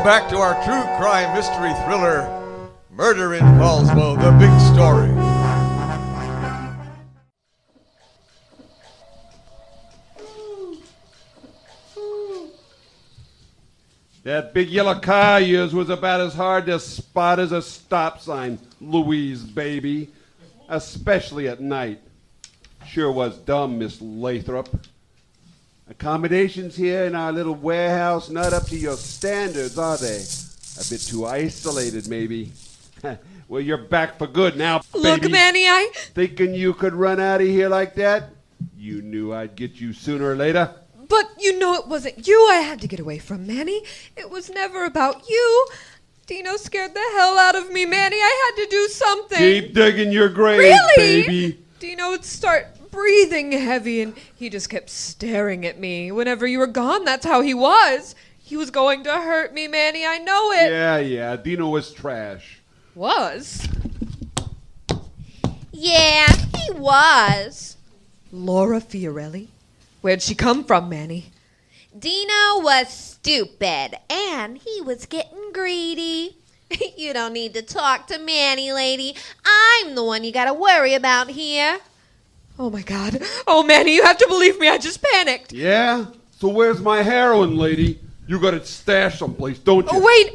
Back to our true crime mystery thriller, Murder in Poulsbo, the big story. That big yellow car of yours was about as hard to spot as a stop sign, Louise, baby. Especially at night. Sure was dumb, Miss Lathrop. Accommodations here in our little warehouse not up to your standards, are they? A bit too isolated, maybe. Well, you're back for good now, baby. Look, Manny, Thinking you could run out of here like that? You knew I'd get you sooner or later. But you know it wasn't you I had to get away from, Manny. It was never about you. Dino scared the hell out of me, Manny. I had to do something. Keep digging your grave, really? baby. Dino would start breathing heavy, and he just kept staring at me. Whenever you were gone, that's how he was. He was going to hurt me, Manny. I know it. Yeah. Dino was trash. Was? Yeah, he was. Laura Fiorelli? Where'd she come from, Manny? Dino was stupid, and he was getting greedy. You don't need to talk to Manny, lady. I'm the one you gotta worry about here. Oh, my God. Oh, Manny, you have to believe me. I just panicked. Yeah? So where's my heroin, lady? You got it stashed someplace, don't you? Oh, wait.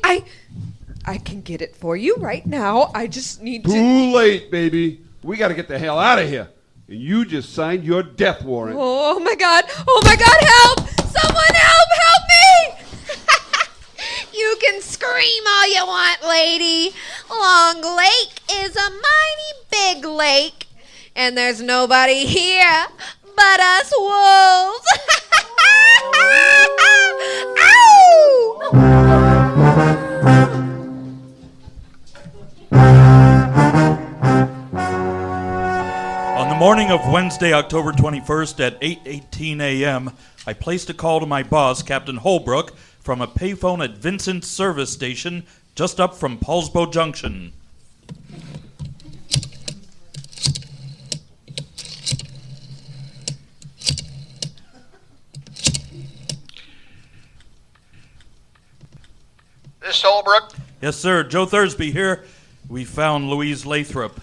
I can get it for you right now. I just need to... Too late, baby. We got to get the hell out of here. And you just signed your death warrant. Oh, my God. Oh, my God, help! Someone help me! You can scream all you want, lady. Long Lake is a mighty big lake. And there's nobody here but us wolves. Ow! On the morning of Wednesday, October 21st at 8:18 a.m., I placed a call to my boss, Captain Holbrook, from a payphone at Vincent's service station just up from Poulsbo Junction. This Holbrook? Yes, sir. Joe Thursby here. We found Louise Lathrop.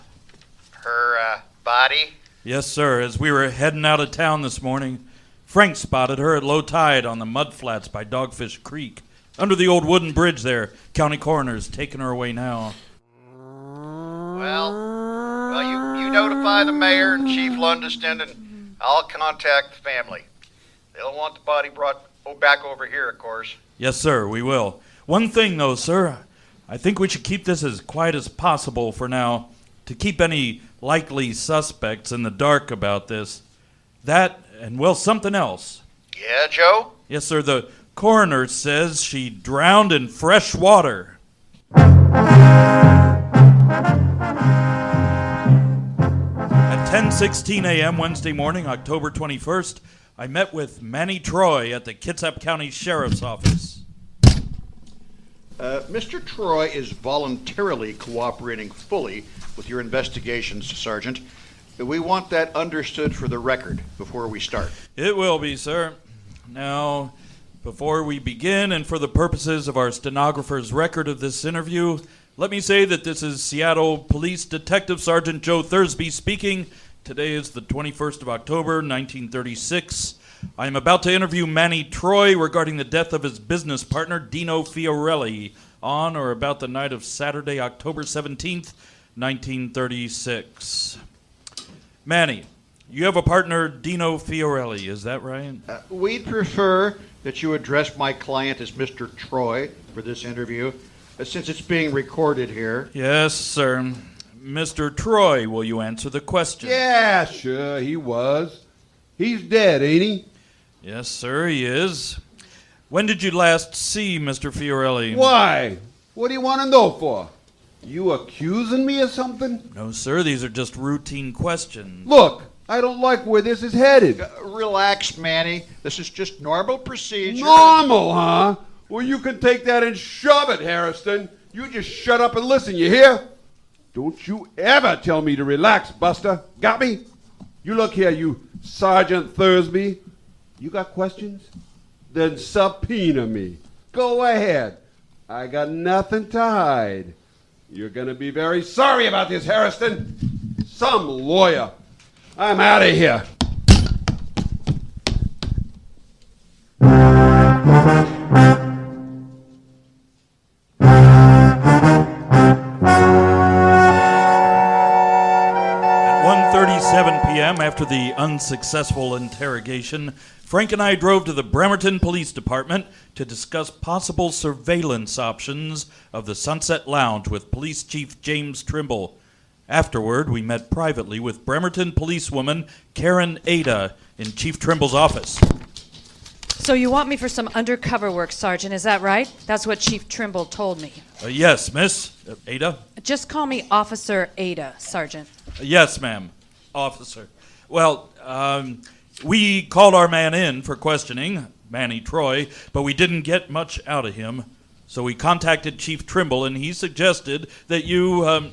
Her, body? Yes, sir. As we were heading out of town this morning, Frank spotted her at low tide on the mud flats by Dogfish Creek. Under the old wooden bridge there. County coroner's taking her away now. Well, you notify the mayor and Chief Lundeston, and I'll contact the family. They'll want the body brought back over here, of course. Yes, sir, we will. One thing, though, sir, I think we should keep this as quiet as possible for now, to keep any likely suspects in the dark about this. That, and, well, something else. Yeah, Joe? Yes, sir, the coroner says she drowned in fresh water. At 10:16 a.m. Wednesday morning, October 21st, I met with Manny Troy at the Kitsap County Sheriff's Office. Mr. Troy is voluntarily cooperating fully with your investigations, Sergeant. We want that understood for the record before we start. It will be, sir. Now, before we begin, and for the purposes of our stenographer's record of this interview, let me say that this is Seattle Police Detective Sergeant Joe Thursby speaking. Today is the 21st of October, 1936. I am about to interview Manny Troy regarding the death of his business partner, Dino Fiorelli, on or about the night of Saturday, October 17th, 1936. Manny, you have a partner, Dino Fiorelli, is that right? We'd prefer that you address my client as Mr. Troy for this interview. since it's being recorded here. Yes, sir. Mr. Troy, will you answer the question? Yeah, sure, he was. He's dead, ain't he? Yes, sir, he is. When did you last see Mr. Fiorelli? Why? What do you want to know for? You accusing me of something? No, sir, these are just routine questions. Look, I don't like where this is headed. Relax, Manny. This is just normal procedure. Normal, huh? Well, you can take that and shove it, Harrison. You just shut up and listen, you hear? Don't you ever tell me to relax, Buster. Got me? You look here, you Sergeant Thursby. You got questions? Then subpoena me. Go ahead. I got nothing to hide. You're going to be very sorry about this, Harrison. Some lawyer. I'm out of here. At 1:37 p.m., after the unsuccessful interrogation, Frank and I drove to the Bremerton Police Department to discuss possible surveillance options of the Sunset Lounge with Police Chief James Trimble. Afterward, we met privately with Bremerton policewoman Karen Ada in Chief Trimble's office. So you want me for some undercover work, Sergeant, is that right? That's what Chief Trimble told me. Yes, Miss. Ada? Just call me Officer Ada, Sergeant. Yes, ma'am. Officer. Well, we called our man in for questioning, Manny Troy, but we didn't get much out of him. So we contacted Chief Trimble, and he suggested that you,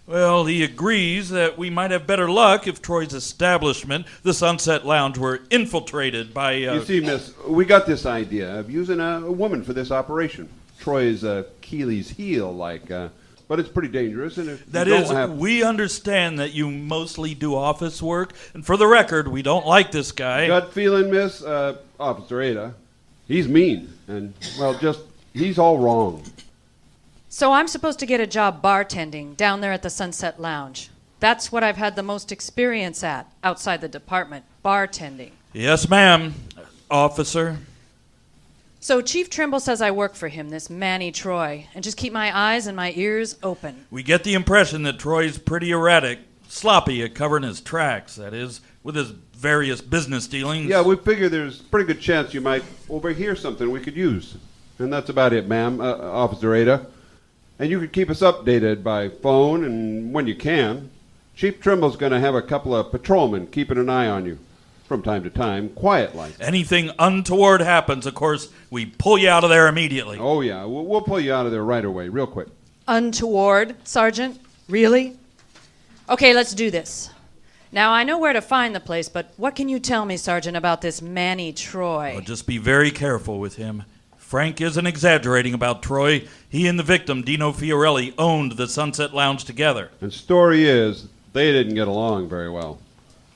he agrees that we might have better luck if Troy's establishment, the Sunset Lounge, were infiltrated by... You see, miss, we got this idea of using a woman for this operation. Troy's Achilles heel, but it's pretty dangerous. And if That you is, don't have... we understand that you mostly do office work, and for the record, we don't like this guy. Gut feeling, miss, Officer Ada. He's mean, and, he's all wrong. So I'm supposed to get a job bartending down there at the Sunset Lounge. That's what I've had the most experience at, outside the department, bartending. Yes, ma'am, officer. So Chief Trimble says I work for him, this Manny Troy, and just keep my eyes and my ears open. We get the impression that Troy's pretty erratic, sloppy at covering his tracks, that is, with his various business dealings. Yeah, we figure there's a pretty good chance you might overhear something we could use. And that's about it, ma'am, Officer Ada. And you could keep us updated by phone and when you can. Chief Trimble's going to have a couple of patrolmen keeping an eye on you from time to time, quiet like. Anything untoward happens, of course, we pull you out of there immediately. Oh, yeah, we'll pull you out of there right away, real quick. Untoward, Sergeant? Really? Okay, let's do this. Now, I know where to find the place, but what can you tell me, Sergeant, about this Manny Troy? Well, just be very careful with him. Frank isn't exaggerating about Troy. He and the victim, Dino Fiorelli, owned the Sunset Lounge together. And story is, they didn't get along very well.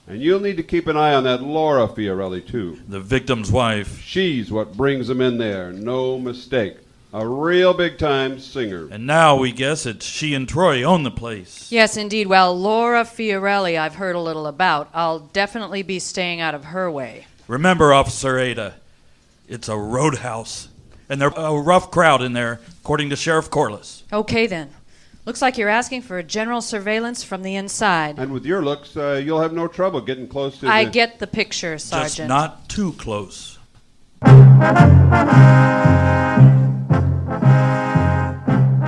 And you'll need to keep an eye on that Laura Fiorelli, too. The victim's wife. She's what brings them in there, no mistake. A real big-time singer. And now we guess it's she and Troy own the place. Yes, indeed. Well, Laura Fiorelli I've heard a little about. I'll definitely be staying out of her way. Remember, Officer Ada, it's a roadhouse. And they're a rough crowd in there, according to Sheriff Corliss. Okay, then. Looks like you're asking for a general surveillance from the inside. And with your looks, you'll have no trouble getting close to I get the picture, Sergeant. Just not too close.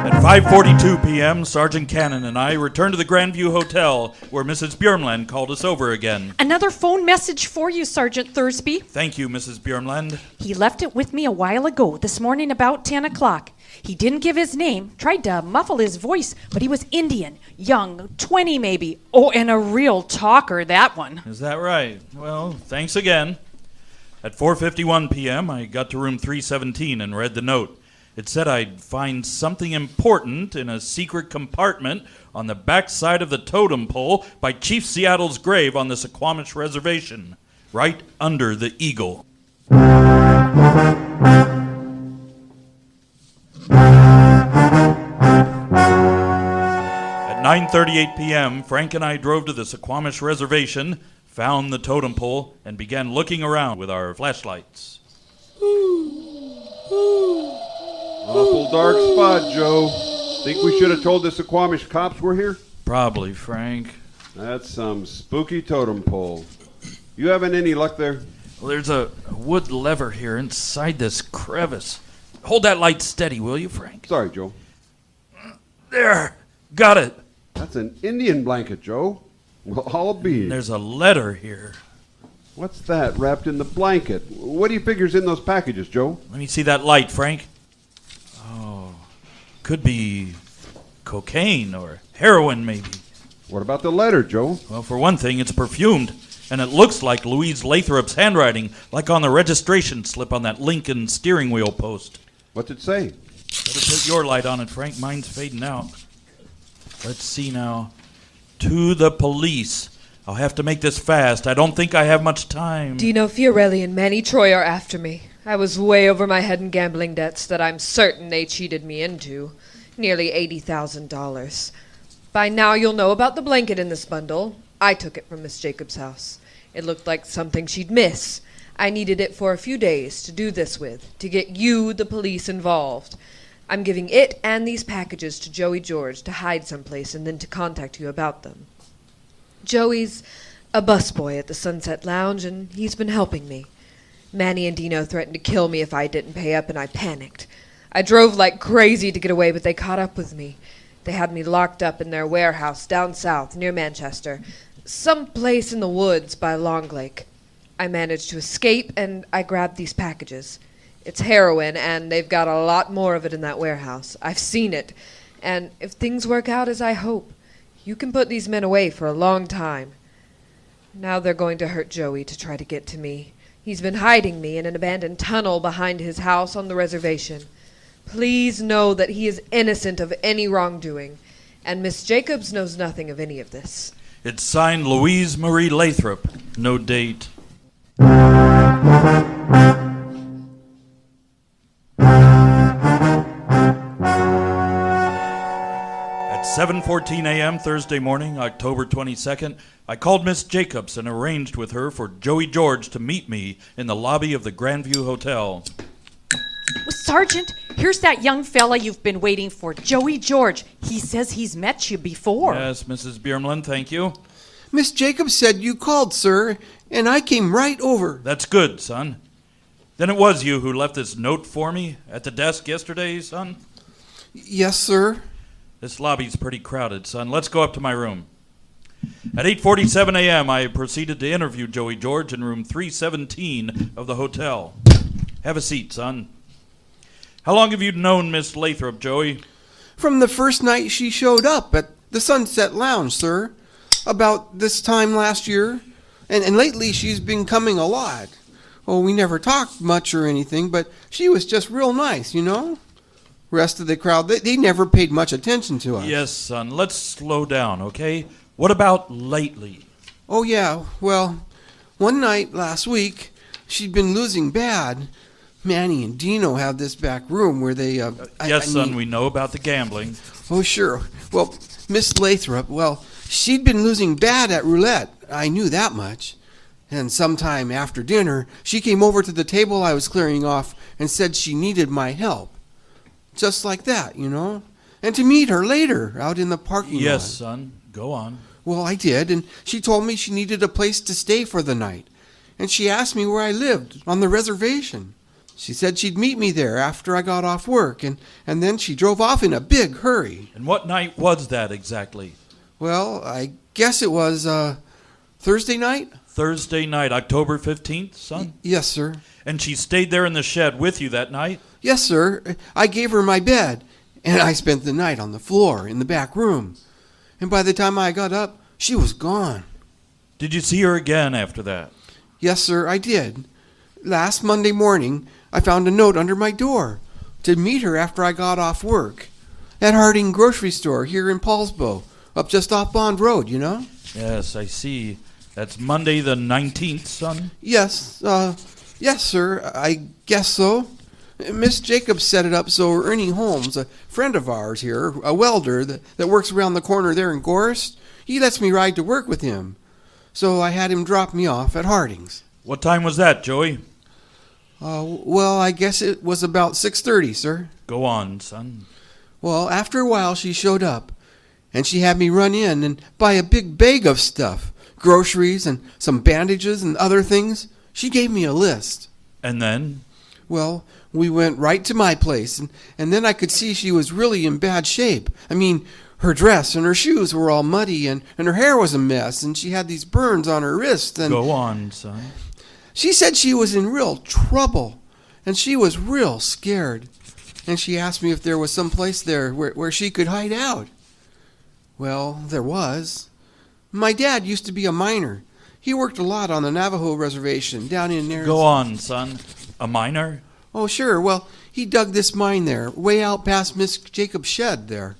At 5:42 p.m., Sergeant Cannon and I returned to the Grandview Hotel, where Mrs. Bjornland called us over again. Another phone message for you, Sergeant Thursby. Thank you, Mrs. Bjornland. He left it with me a while ago, this morning about 10 o'clock. He didn't give his name, tried to muffle his voice, but he was Indian, young, 20 maybe. Oh, and a real talker, that one. Is that right? Well, thanks again. At 4:51 p.m., I got to room 317 and read the note. It said I'd find something important in a secret compartment on the back side of the totem pole by Chief Seattle's grave on the Suquamish Reservation, right under the eagle. At 9:38 p.m., Frank and I drove to the Suquamish Reservation, found the totem pole, and began looking around with our flashlights. Awful dark spot, Joe. Think we should have told the Suquamish cops we're here? Probably, Frank. That's some spooky totem pole. You having any luck there? Well, there's a wood lever here inside this crevice. Hold that light steady, will you, Frank? Sorry, Joe. There. Got it. That's an Indian blanket, Joe. Well, I'll be. There's a letter here. What's that wrapped in the blanket? What do you figure's in those packages, Joe? Let me see that light, Frank. Oh, could be cocaine or heroin, maybe. What about the letter, Joe? Well, for one thing, it's perfumed, and it looks like Louise Lathrop's handwriting, like on the registration slip on that Lincoln steering wheel post. What's it say? Better put your light on it, Frank. Mine's fading out. Let's see now. To the police. I'll have to make this fast. I don't think I have much time. Dino Fiorelli and Manny Troy are after me. I was way over my head in gambling debts that I'm certain they cheated me into. Nearly $80,000. By now you'll know about the blanket in this bundle. I took it from Miss Jacobs' house. It looked like something she'd miss. I needed it for a few days to do this with, to get you, the police, involved. I'm giving it and these packages to Joey George to hide someplace and then to contact you about them. Joey's a busboy at the Sunset Lounge, and he's been helping me. Manny and Dino threatened to kill me if I didn't pay up, and I panicked. I drove like crazy to get away, but they caught up with me. They had me locked up in their warehouse down south near Manchester, some place in the woods by Long Lake. I managed to escape, and I grabbed these packages. It's heroin, and they've got a lot more of it in that warehouse. I've seen it, and if things work out as I hope, you can put these men away for a long time. Now they're going to hurt Joey to try to get to me. He's been hiding me in an abandoned tunnel behind his house on the reservation. Please know that he is innocent of any wrongdoing, and Miss Jacobs knows nothing of any of this. It's signed Louise Marie Lathrop. No date. At 7:14 a.m. Thursday morning, October 22nd, I called Miss Jacobs and arranged with her for Joey George to meet me in the lobby of the Grandview Hotel. Well, Sergeant, here's that young fella you've been waiting for, Joey George. He says he's met you before. Yes, Mrs. Biermlin, thank you. Miss Jacobs said you called, sir, and I came right over. That's good, son. Then it was you who left this note for me at the desk yesterday, son? Yes, sir. This lobby's pretty crowded, son. Let's go up to my room. At 8:47 a.m., I proceeded to interview Joey George in room 317 of the hotel. Have a seat, son. How long have you known Miss Lathrop, Joey? From the first night she showed up at the Sunset Lounge, sir. About this time last year. And lately she's been coming a lot. Oh, we never talked much or anything, but she was just real nice, you know? Rest of the crowd, they never paid much attention to us. Yes, son. Let's slow down, okay? What about lately? Oh, yeah. Well, one night last week, she'd been losing bad. Manny and Dino have this back room where they... Yes, son, we know about the gambling. Oh, sure. Well, Miss Lathrop, well, she'd been losing bad at roulette. I knew that much. And sometime after dinner, she came over to the table I was clearing off and said she needed my help. Just like that, you know? And to meet her later out in the parking lot. Yes, son. Go on. Well, I did, and she told me she needed a place to stay for the night. And she asked me where I lived, on the reservation. She said she'd meet me there after I got off work, and then she drove off in a big hurry. And what night was that exactly? Well, I guess it was Thursday night? Thursday night, October 15th, son? Yes, sir. And she stayed there in the shed with you that night? Yes, sir. I gave her my bed, and I spent the night on the floor in the back room. And by the time I got up, she was gone. Did you see her again after that? Yes, sir, I did. Last Monday morning, I found a note under my door to meet her after I got off work at Harding Grocery Store here in Poulsbo, up just off Bond Road, you know? Yes, I see. That's Monday the 19th, son? Yes, yes, sir, I guess so. Miss Jacobs set it up so Ernie Holmes, a friend of ours here, a welder that works around the corner there in Gorst, he lets me ride to work with him. So I had him drop me off at Harding's. What time was that, Joey? Well, I guess it was about 6:30, sir. Go on, son. Well, after a while, she showed up, and she had me run in and buy a big bag of stuff, groceries and some bandages and other things. She gave me a list. And then? Well, we went right to my place, and then I could see she was really in bad shape. I mean, her dress and her shoes were all muddy, and her hair was a mess, and she had these burns on her wrist. And Go on, son. she said she was in real trouble, and she was real scared. And she asked me if there was some place there where she could hide out. Well, there was. My dad used to be a miner. He worked a lot on the Navajo reservation down in there. Go on, son. A miner? Oh, sure. Well, he dug this mine there, way out past Miss Jacob's shed there.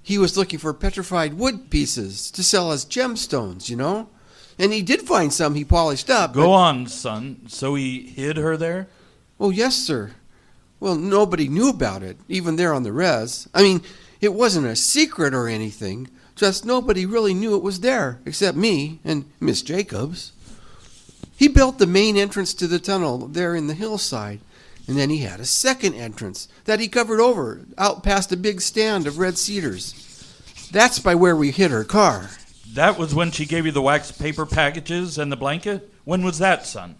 He was looking for petrified wood pieces to sell as gemstones, you know? And he did find some he polished up. Go on, son. So he hid her there? Oh, yes, sir. Well, nobody knew about it, even there on the res. I mean, it wasn't a secret or anything. Just nobody really knew it was there, except me and Miss Jacobs. He built the main entrance to the tunnel there in the hillside, and then he had a second entrance that he covered over, out past a big stand of red cedars. That's by where we hid her car. That was when she gave you the wax paper packages and the blanket? When was that, son?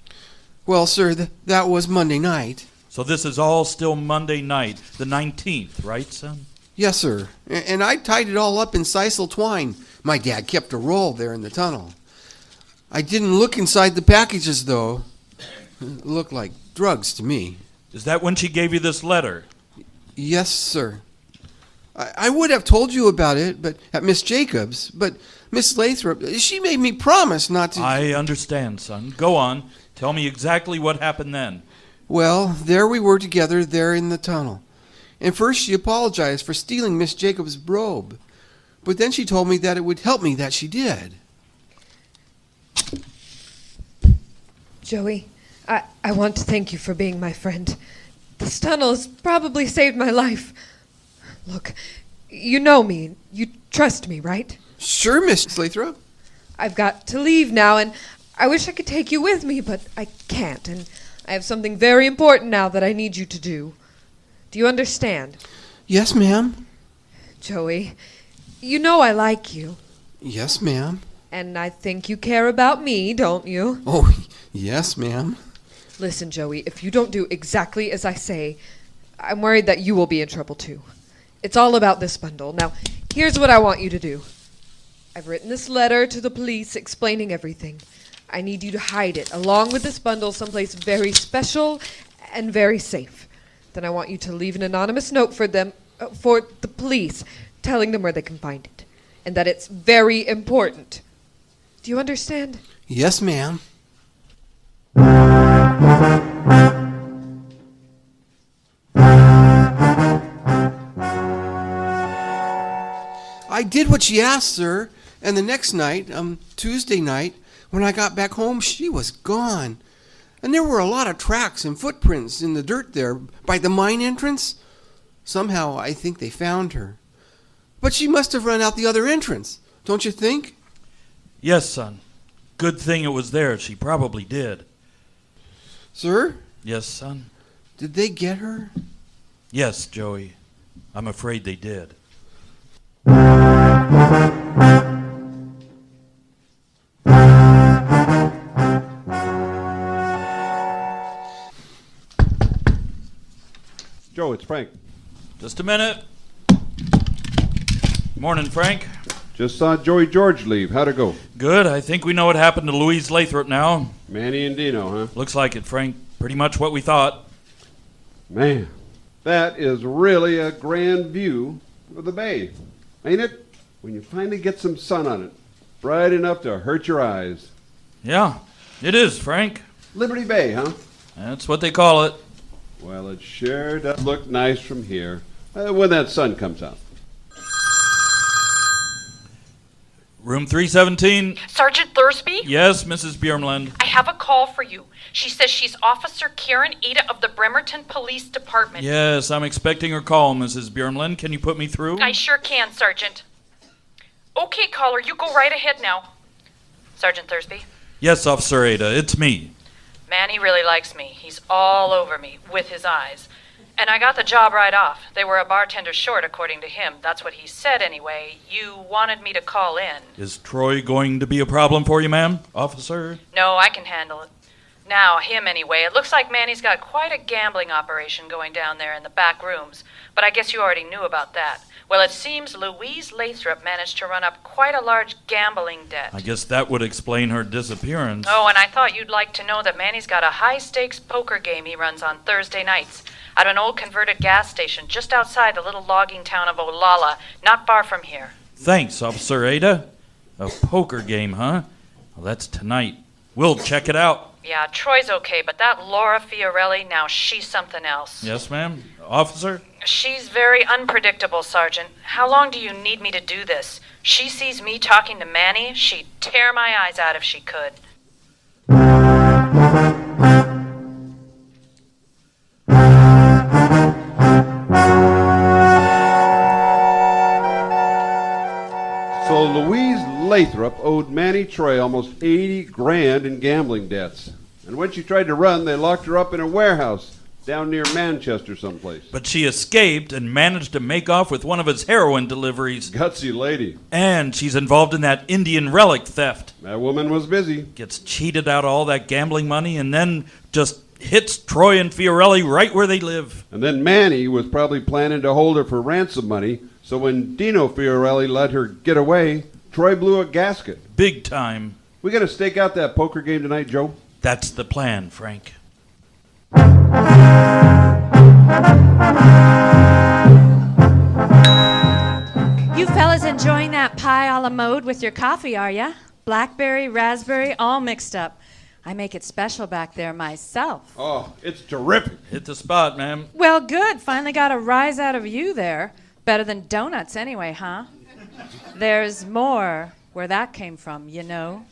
Well, sir, that was Monday night. So this is all still Monday night, the 19th, right, son? Yes, sir. And I tied it all up in sisal twine. My dad kept a roll there in the tunnel. I didn't look inside the packages, though. It looked like drugs to me. Is that when she gave you this letter? Yes, sir. I would have told you about it, but at Miss Jacobs, but Miss Lathrop, she made me promise not to... I understand, son. Go on. Tell me exactly what happened then. Well, there we were together there in the tunnel. And first she apologized for stealing Miss Jacobs' robe. But then she told me that it would help me that she did. Joey, I want to thank you for being my friend. This tunnel has probably saved my life. Look, you know me. You trust me, right? Sure, Miss Lathrop. I've got to leave now, and I wish I could take you with me, but I can't, and I have something very important now that I need you to do. Do you understand? Yes, ma'am. Joey, you know I like you. Yes, ma'am. And I think you care about me, don't you? Oh, yes, ma'am. Listen, Joey, if you don't do exactly as I say, I'm worried that you will be in trouble too. It's all about this bundle. Now, here's what I want you to do. I've written this letter to the police explaining everything. I need you to hide it, along with this bundle, someplace very special and very safe. Then I want you to leave an anonymous note for them, for the police, telling them where they can find it, and that it's very important. Do you understand? Yes, ma'am. I did what she asked, sir, and the next night, Tuesday night, when I got back home, she was gone. And there were a lot of tracks and footprints in the dirt there by the mine entrance. Somehow, I think they found her. But she must have run out the other entrance, don't you think? Yes, son. Good thing it was there. She probably did. Sir? Yes, son? Did they get her? Yes, Joey. I'm afraid they did. Joe, it's Frank. Just a minute. Morning, Frank. Just saw Joey George leave. How'd it go? Good. I think we know what happened to Louise Lathrop now. Manny and Dino, huh? Looks like it, Frank. Pretty much what we thought. Man, that is really a grand view of the bay, ain't it? When you finally get some sun on it. Bright enough to hurt your eyes. Yeah, it is, Frank. Liberty Bay, huh? That's what they call it. Well, it sure does look nice from here when that sun comes out. Room 317. Sergeant Thursby? Yes, Mrs. Bjormland. I have a call for you. She says she's Officer Karen Ada of the Bremerton Police Department. Yes, I'm expecting her call, Mrs. Bjormland. Can you put me through? I sure can, Sergeant. Okay, caller, you go right ahead now. Sergeant Thursby? Yes, Officer Ada, it's me. Manny really likes me. He's all over me, with his eyes. And I got the job right off. They were a bartender short, according to him. That's what he said, anyway. You wanted me to call in. Is Troy going to be a problem for you, ma'am, officer? No, I can handle it. Now, him anyway. It looks like Manny's got quite a gambling operation going down there in the back rooms. But I guess you already knew about that. Well, it seems Louise Lathrop managed to run up quite a large gambling debt. I guess that would explain her disappearance. Oh, and I thought you'd like to know that Manny's got a high-stakes poker game he runs on Thursday nights at an old converted gas station just outside the little logging town of Olalla, not far from here. Thanks, Officer Ada. A poker game, huh? Well, that's tonight. We'll check it out. Yeah, Troy's okay, but that Laura Fiorelli, now she's something else. Yes, ma'am. Officer? She's very unpredictable, Sergeant. How long do you need me to do this? She sees me talking to Manny, she'd tear my eyes out if she could. So Louise Lathrop owed Manny Troy almost 80 grand in gambling debts. And when she tried to run, they locked her up in a warehouse down near Manchester someplace. But she escaped and managed to make off with one of his heroin deliveries. Gutsy lady. And she's involved in that Indian relic theft. That woman was busy. Gets cheated out of all that gambling money and then just hits Troy and Fiorelli right where they live. And then Manny was probably planning to hold her for ransom money, so when Dino Fiorelli let her get away, Troy blew a gasket. Big time. We gotta stake out that poker game tonight, Joe? That's the plan, Frank. You fellas enjoying that pie a la mode with your coffee, are ya? Blackberry, raspberry, all mixed up. I make it special back there myself. Oh, it's terrific. Hit the spot, ma'am. Well, good. Finally got a rise out of you there. Better than donuts anyway, huh? There's more where that came from, you know.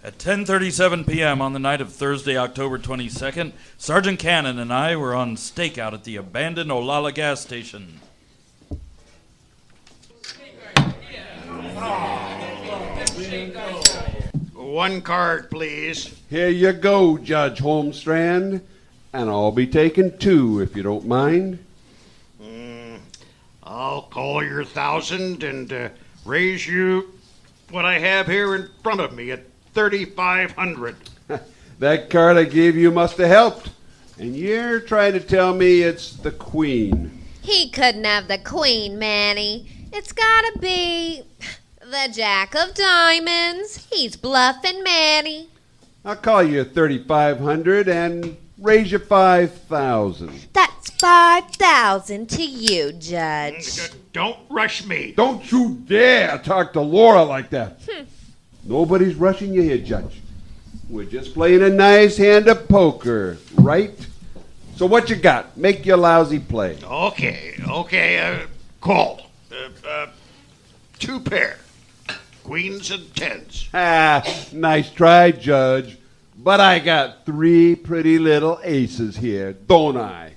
At 10:37 p.m. on the night of Thursday, October 22nd, Sergeant Cannon and I were on stakeout at the abandoned Olalla gas station. One card, please. Here you go, Judge Holmstrand. And I'll be taking 2, if you don't mind. I'll call your 1,000 and raise you what I have here in front of me at 3,500. That card I gave you must have helped. And you're trying to tell me it's the Queen. He couldn't have the queen, Manny. It's gotta be the Jack of Diamonds. He's bluffing Manny. I'll call you 3,500 and raise you 5,000. That's 5,000 to you, Judge. Don't rush me. Don't you dare talk to Laura like that. Nobody's rushing you here, Judge. We're just playing a nice hand of poker, right? So what you got? Make your lousy play. Okay. Call. 2 pair. Queens and 10s. Nice try, Judge. But I got 3 pretty little aces here, don't I?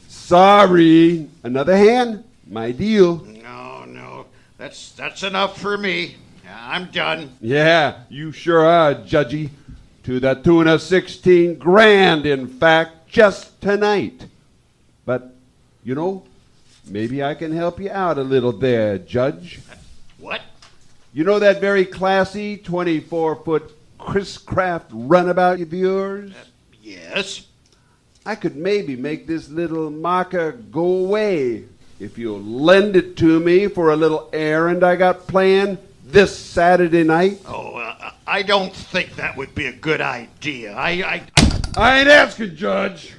Sorry. Another hand? My deal. No. That's enough for me. I'm done. Yeah, you sure are, Judgy. To the tune of 16 grand, in fact, just tonight. But, you know, maybe I can help you out a little there, Judge. What? You know that very classy 24-foot Chris Craft runabout of yours? Yes. I could maybe make this little marker go away if you'll lend it to me for a little errand I got planned this Saturday night. I don't think that would be a good idea. I ain't asking, Judge.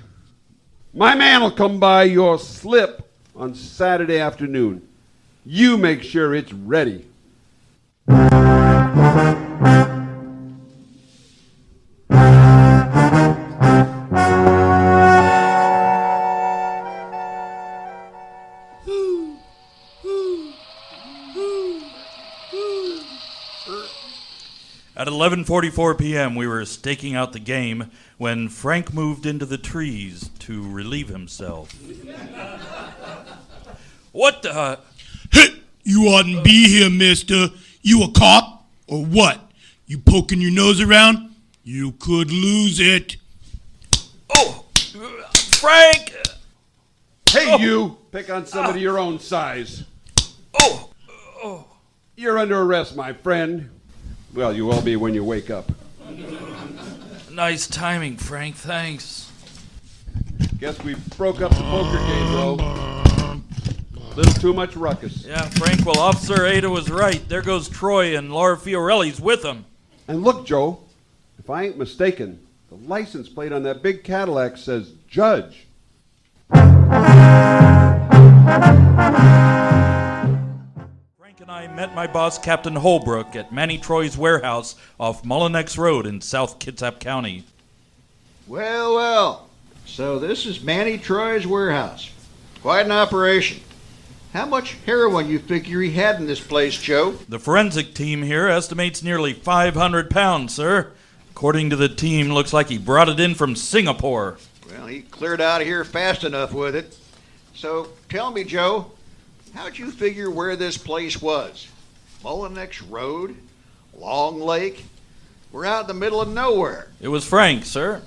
My man will come by your slip on Saturday afternoon. You make sure it's ready. At 11:44 p.m., we were staking out the game when Frank moved into the trees to relieve himself. What the... You oughtn't be here, mister. You a cop or what? You poking your nose around? You could lose it. Oh, Frank! Hey, you! Pick on somebody your own size. Oh! You're under arrest, my friend. Well, you will be when you wake up. Nice timing, Frank. Thanks. Guess we broke up the poker game, bro. Little too much ruckus. Yeah, Frank, well, Officer Ada was right. There goes Troy, and Laura Fiorelli's with him. And look, Joe, if I ain't mistaken, the license plate on that big Cadillac says Judge. Frank and I met my boss, Captain Holbrook, at Manny Troy's warehouse off Mullinex Road in South Kitsap County. Well, well. So this is Manny Troy's warehouse. Quite an operation. How much heroin you figure he had in this place, Joe? The forensic team here estimates nearly 500 pounds, sir. According to the team, looks like he brought it in from Singapore. Well, he cleared out of here fast enough with it. So tell me, Joe, how'd you figure where this place was? Mullinex Road? Long Lake? We're out in the middle of nowhere. It was Frank, sir.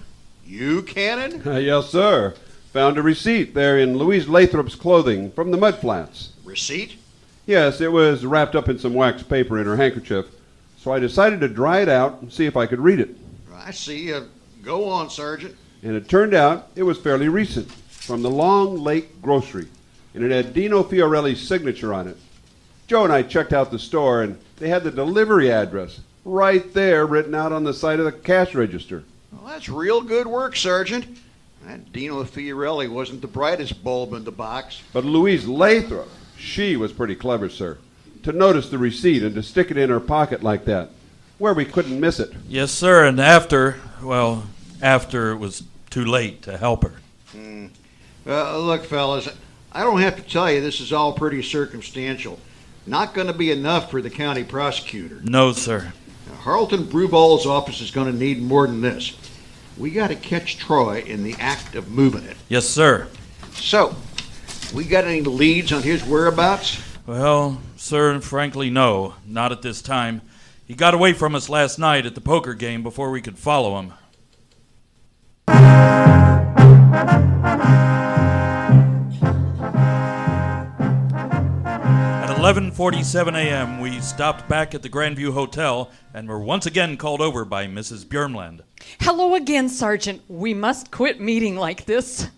You, Cannon? Yes, sir. Found a receipt there in Louise Lathrop's clothing from the mud flats. Receipt? Yes, it was wrapped up in some wax paper in her handkerchief. So I decided to dry it out and see if I could read it. I see. Go on, Sergeant. And it turned out it was fairly recent, from the Long Lake Grocery, and it had Dino Fiorelli's signature on it. Joe and I checked out the store, and they had the delivery address right there written out on the side of the cash register. Well, that's real good work, Sergeant. That Dino Fiorelli wasn't the brightest bulb in the box. But Louise Lathrop, she was pretty clever, sir, to notice the receipt and to stick it in her pocket like that, where we couldn't miss it. Yes, sir, and after it was too late to help her. Look, fellas, I don't have to tell you this is all pretty circumstantial. Not going to be enough for the county prosecutor. No, sir. Now, Harleton Brewball's office is going to need more than this. We got to catch Troy in the act of moving it. Yes, sir. So, we got any leads on his whereabouts? Well, sir, frankly, no. Not at this time. He got away from us last night at the poker game before we could follow him. At 11:47 a.m., we stopped back at the Grandview Hotel and were once again called over by Mrs. Bjornland. Hello again, Sergeant. We must quit meeting like this.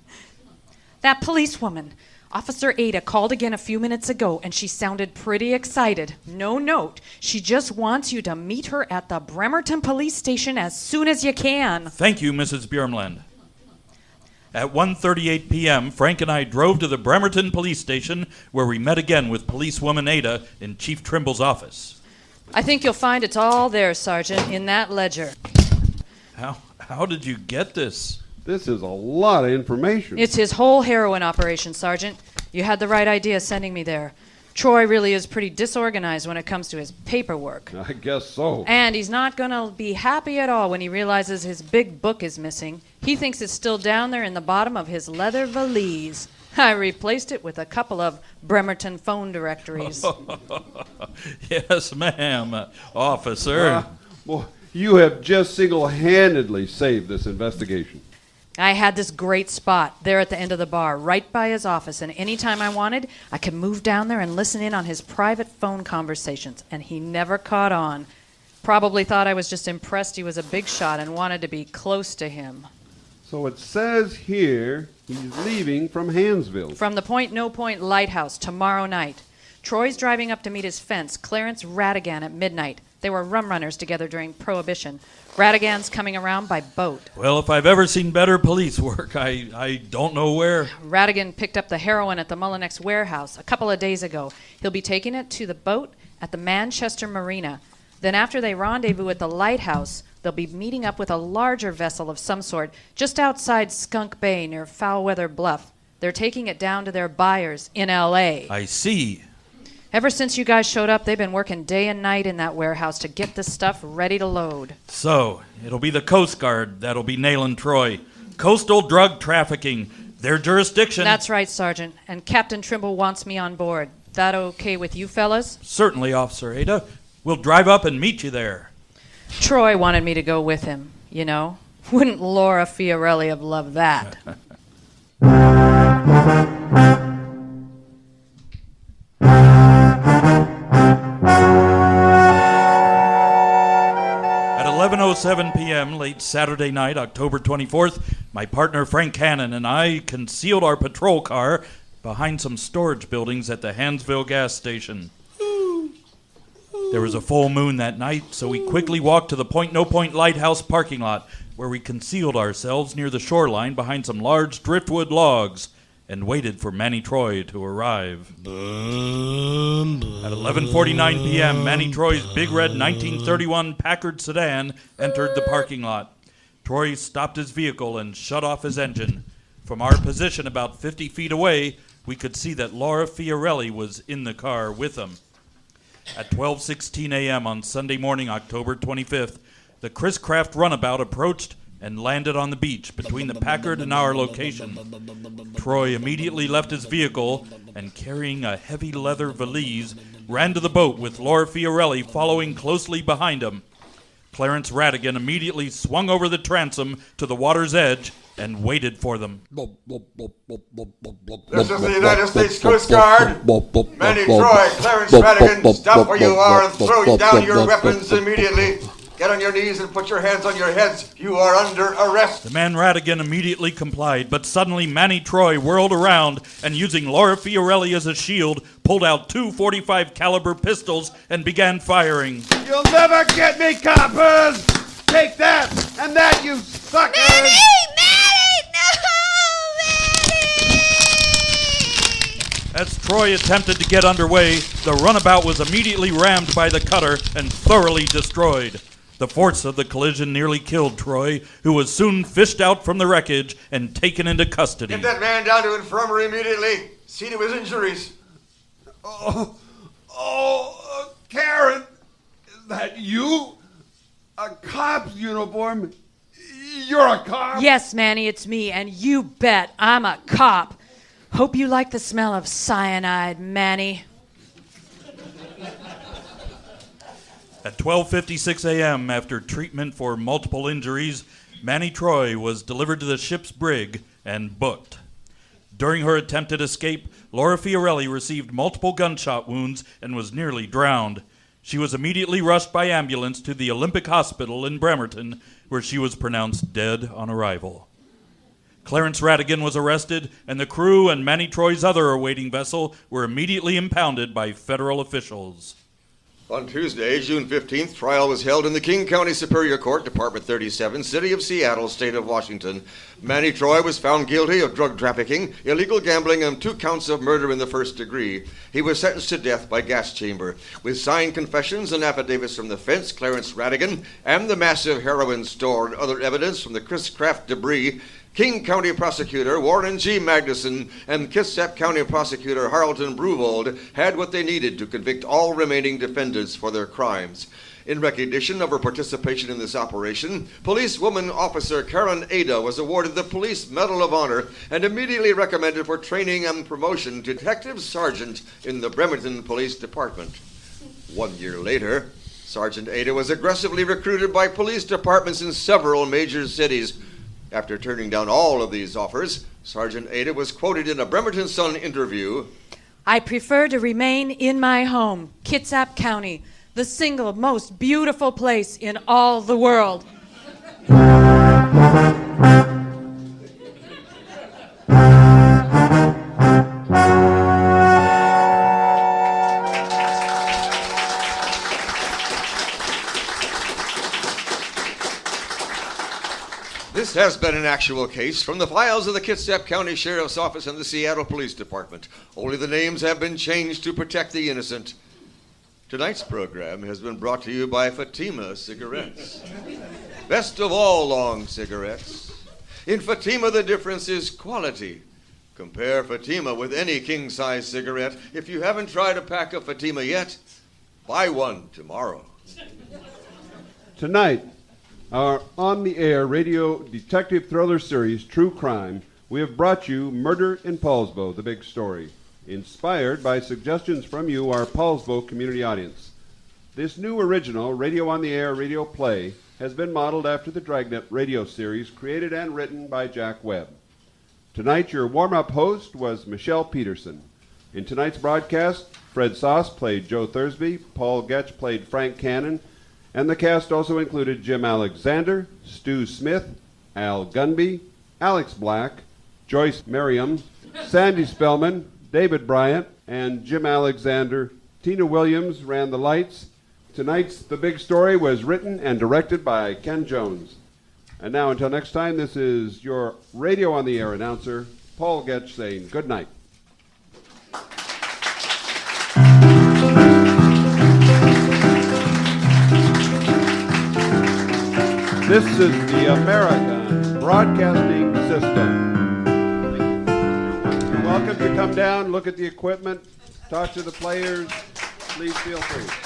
That policewoman, Officer Ada, called again a few minutes ago, and she sounded pretty excited. No note. She just wants you to meet her at the Bremerton Police Station as soon as you can. Thank you, Mrs. Bjornland. At 1:38 p.m., Frank and I drove to the Bremerton Police Station, where we met again with policewoman Ada in Chief Trimble's office. I think you'll find it's all there, Sergeant, in that ledger. How did you get this? This is a lot of information. It's his whole heroin operation, Sergeant. You had the right idea sending me there. Troy really is pretty disorganized when it comes to his paperwork. I guess so. And he's not going to be happy at all when he realizes his big book is missing. He thinks it's still down there in the bottom of his leather valise. I replaced it with a couple of Bremerton phone directories. Yes, ma'am, officer. Well, you have just single-handedly saved this investigation. I had this great spot there at the end of the bar, right by his office, and anytime I wanted, I could move down there and listen in on his private phone conversations, and he never caught on. Probably thought I was just impressed he was a big shot and wanted to be close to him. So it says here he's leaving from Hansville. From the Point No Point Lighthouse tomorrow night. Troy's driving up to meet his fence, Clarence Radigan, at midnight. They were rum runners together during Prohibition. Radigan's coming around by boat. Well, if I've ever seen better police work, I don't know where. Radigan picked up the heroin at the Mullinex warehouse a couple of days ago. He'll be taking it to the boat at the Manchester Marina. Then after they rendezvous at the lighthouse, they'll be meeting up with a larger vessel of some sort just outside Skunk Bay near Foulweather Bluff. They're taking it down to their buyers in L.A. I see. Ever since you guys showed up, they've been working day and night in that warehouse to get the stuff ready to load. So, it'll be the Coast Guard that'll be nailing Troy. Coastal drug trafficking, their jurisdiction. That's right, Sergeant. And Captain Trimble wants me on board. That okay with you fellas? Certainly, Officer Ada. We'll drive up and meet you there. Troy wanted me to go with him, you know. Wouldn't Laura Fiorelli have loved that? At 11:07 p.m. late Saturday night, October 24th, my partner Frank Cannon and I concealed our patrol car behind some storage buildings at the Hansville gas station. There was a full moon that night, so we quickly walked to the Point No Point Lighthouse parking lot, where we concealed ourselves near the shoreline behind some large driftwood logs and waited for Manny Troy to arrive. At 11:49 p.m., Manny Troy's big red 1931 Packard sedan entered the parking lot. Troy stopped his vehicle and shut off his engine. From our position about 50 feet away, we could see that Laura Fiorelli was in the car with him. At 12:16 a.m. on Sunday morning, October 25th, the Chris Craft runabout approached and landed on the beach between the Packard and our location. Troy immediately left his vehicle and, carrying a heavy leather valise, ran to the boat with Laura Fiorelli following closely behind him. Clarence Radigan immediately swung over the transom to the water's edge and waited for them. This is the United States Coast Guard. Manny Troy, Clarence Radigan, stop where you are and throw down your weapons immediately. Get on your knees and put your hands on your heads. You are under arrest. The man Radigan immediately complied, but suddenly Manny Troy whirled around and, using Laura Fiorelli as a shield, pulled out two .45 caliber pistols and began firing. You'll never get me, coppers! Take that and that, you suckers! Manny! As Troy attempted to get underway, the runabout was immediately rammed by the cutter and thoroughly destroyed. The force of the collision nearly killed Troy, who was soon fished out from the wreckage and taken into custody. Get that man down to infirmary immediately. See to his injuries. Karen, is that you? A cop's uniform? You're a cop? Yes, Manny, it's me, and you bet I'm a cop. Hope you like the smell of cyanide, Manny. At 12:56 a.m., after treatment for multiple injuries, Manny Troy was delivered to the ship's brig and booked. During her attempted escape, Laura Fiorelli received multiple gunshot wounds and was nearly drowned. She was immediately rushed by ambulance to the Olympic Hospital in Bremerton, where she was pronounced dead on arrival. Clarence Radigan was arrested, and the crew and Manny Troy's other awaiting vessel were immediately impounded by federal officials. On Tuesday, June 15th, trial was held in the King County Superior Court, Department 37, City of Seattle, State of Washington. Manny Troy was found guilty of drug trafficking, illegal gambling, and 2 counts of murder in the first degree. He was sentenced to death by gas chamber. With signed confessions and affidavits from the fence, Clarence Radigan, and the massive heroin store and other evidence from the Chris Craft debris, King County Prosecutor Warren G. Magnuson and Kitsap County Prosecutor Harleton Bruvold had what they needed to convict all remaining defendants for their crimes. In recognition of her participation in this operation, policewoman officer Karen Ada was awarded the Police Medal of Honor and immediately recommended for training and promotion to Detective Sergeant in the Bremerton Police Department. 1 year later, Sergeant Ada was aggressively recruited by police departments in several major cities. After turning down all of these offers, Sergeant Ada was quoted in a Bremerton Sun interview. I prefer to remain in my home, Kitsap County, the single most beautiful place in all the world. This has been an actual case from the files of the Kitsap County Sheriff's Office and the Seattle Police Department. Only the names have been changed to protect the innocent. Tonight's program has been brought to you by Fatima Cigarettes. Best of all long cigarettes. In Fatima, the difference is quality. Compare Fatima with any king-size cigarette. If you haven't tried a pack of Fatima yet, buy one tomorrow. Tonight, our on-the-air radio detective thriller series, True Crime, we have brought you Murder in Poulsbo, the big story, inspired by suggestions from you, our Poulsbo community audience. This new original, Radio on the Air radio play, has been modeled after the Dragnet radio series created and written by Jack Webb. Tonight, your warm-up host was Michelle Peterson. In tonight's broadcast, Fred Sauce played Joe Thursby, Paul Getch played Frank Cannon, and the cast also included Jim Alexander, Stu Smith, Al Gunby, Alex Black, Joyce Merriam, Sandy Spellman, David Bryant, and Jim Alexander. Tina Williams ran the lights. Tonight's The Big Story was written and directed by Ken Jones. And now, until next time, this is your Radio on the Air announcer, Paul Getch, saying good night. This is the American Broadcasting System. You're welcome to come down, look at the equipment, talk to the players. Please feel free.